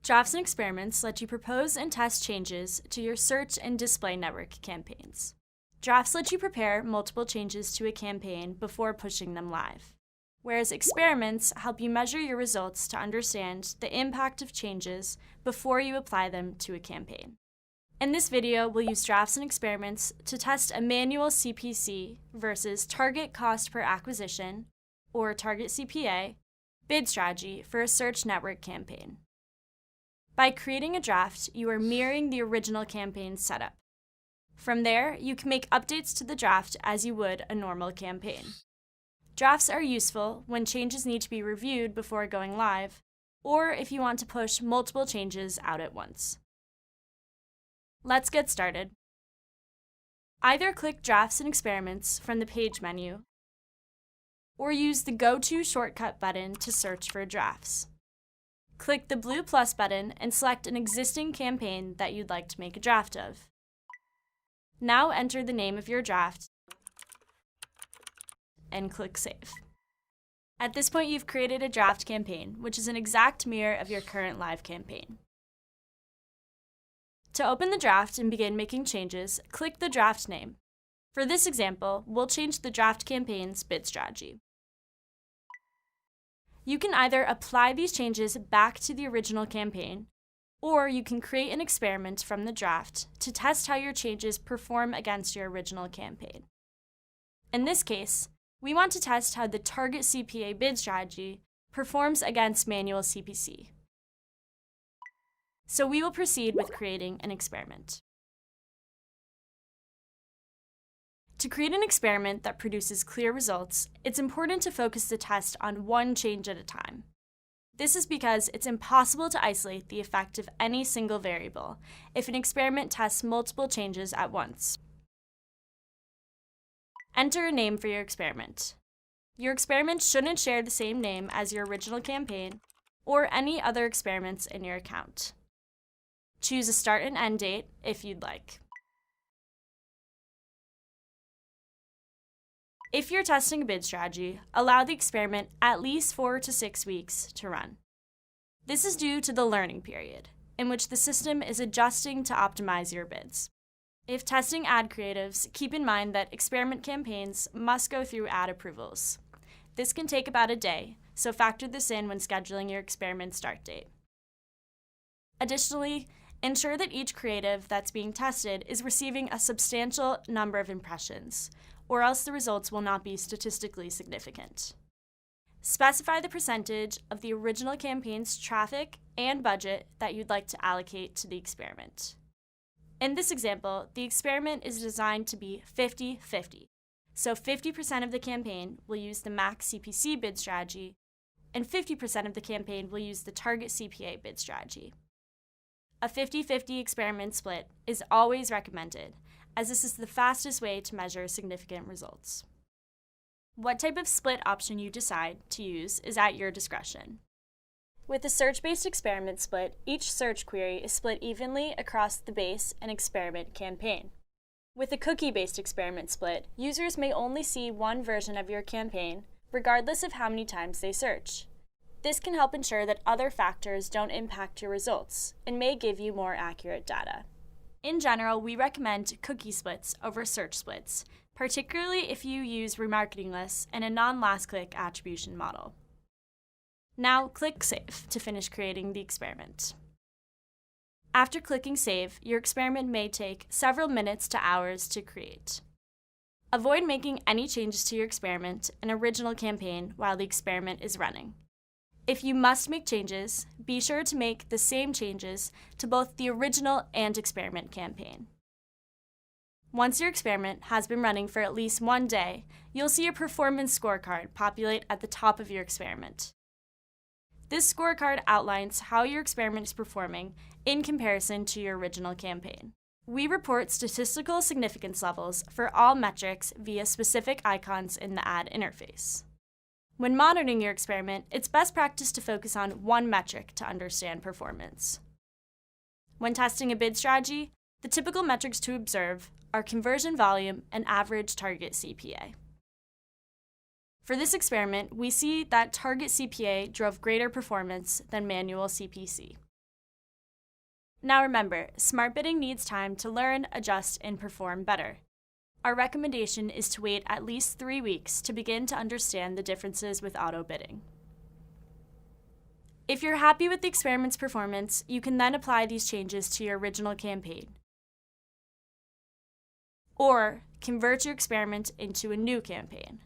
Drafts and experiments let you propose and test changes to your search and display network campaigns. Drafts let you prepare multiple changes to a campaign before pushing them live, whereas experiments help you measure your results to understand the impact of changes before you apply them to a campaign. In this video, we'll use drafts and experiments to test a manual CPC versus target cost per acquisition, or target CPA, bid strategy for a search network campaign. By creating a draft, you are mirroring the original campaign's setup. From there, you can make updates to the draft as you would a normal campaign. Drafts are useful when changes need to be reviewed before going live, or if you want to push multiple changes out at once. Let's get started. Either click Drafts and Experiments from the Page menu, or use the Go To shortcut button to search for drafts. Click the blue plus button and select an existing campaign that you'd like to make a draft of. Now enter the name of your draft and click Save. At this point, you've created a draft campaign, which is an exact mirror of your current live campaign. To open the draft and begin making changes, click the draft name. For this example, we'll change the draft campaign's bid strategy. You can either apply these changes back to the original campaign, or you can create an experiment from the draft to test how your changes perform against your original campaign. In this case, we want to test how the target CPA bid strategy performs against manual CPC. So we will proceed with creating an experiment. To create an experiment that produces clear results, it's important to focus the test on one change at a time. This is because it's impossible to isolate the effect of any single variable if an experiment tests multiple changes at once. Enter a name for your experiment. Your experiment shouldn't share the same name as your original campaign or any other experiments in your account. Choose a start and end date if you'd like. If you're testing a bid strategy, allow the experiment at least 4 to 6 weeks to run. This is due to the learning period, in which the system is adjusting to optimize your bids. If testing ad creatives, keep in mind that experiment campaigns must go through ad approvals. This can take about a day, so factor this in when scheduling your experiment start date. Additionally, ensure that each creative that's being tested is receiving a substantial number of impressions, or else the results will not be statistically significant. Specify the percentage of the original campaign's traffic and budget that you'd like to allocate to the experiment. In this example, the experiment is designed to be 50-50, so 50% of the campaign will use the max CPC bid strategy, and 50% of the campaign will use the target CPA bid strategy. A 50-50 experiment split is always recommended, as this is the fastest way to measure significant results. What type of split option you decide to use is at your discretion. With a search-based experiment split, each search query is split evenly across the base and experiment campaign. With a cookie-based experiment split, users may only see one version of your campaign, regardless of how many times they search. This can help ensure that other factors don't impact your results and may give you more accurate data. In general, we recommend cookie splits over search splits, particularly if you use remarketing lists and a non-last-click attribution model. Now, click Save to finish creating the experiment. After clicking Save, your experiment may take several minutes to hours to create. Avoid making any changes to your experiment and original campaign while the experiment is running. If you must make changes, be sure to make the same changes to both the original and experiment campaign. Once your experiment has been running for at least one day, you'll see a performance scorecard populate at the top of your experiment. This scorecard outlines how your experiment is performing in comparison to your original campaign. We report statistical significance levels for all metrics via specific icons in the ad interface. When monitoring your experiment, it's best practice to focus on one metric to understand performance. When testing a bid strategy, the typical metrics to observe are conversion volume and average target CPA. For this experiment, we see that target CPA drove greater performance than manual CPC. Now remember, smart bidding needs time to learn, adjust, and perform better. Our recommendation is to wait at least 3 weeks to begin to understand the differences with auto bidding. If you're happy with the experiment's performance, you can then apply these changes to your original campaign, or convert your experiment into a new campaign.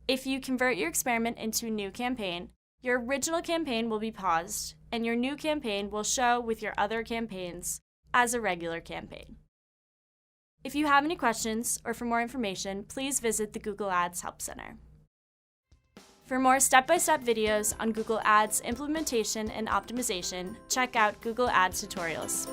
If you convert your experiment into a new campaign, your original campaign will be paused, and your new campaign will show with your other campaigns as a regular campaign. If you have any questions or for more information, please visit the Google Ads Help Center. For more step-by-step videos on Google Ads implementation and optimization, check out Google Ads tutorials.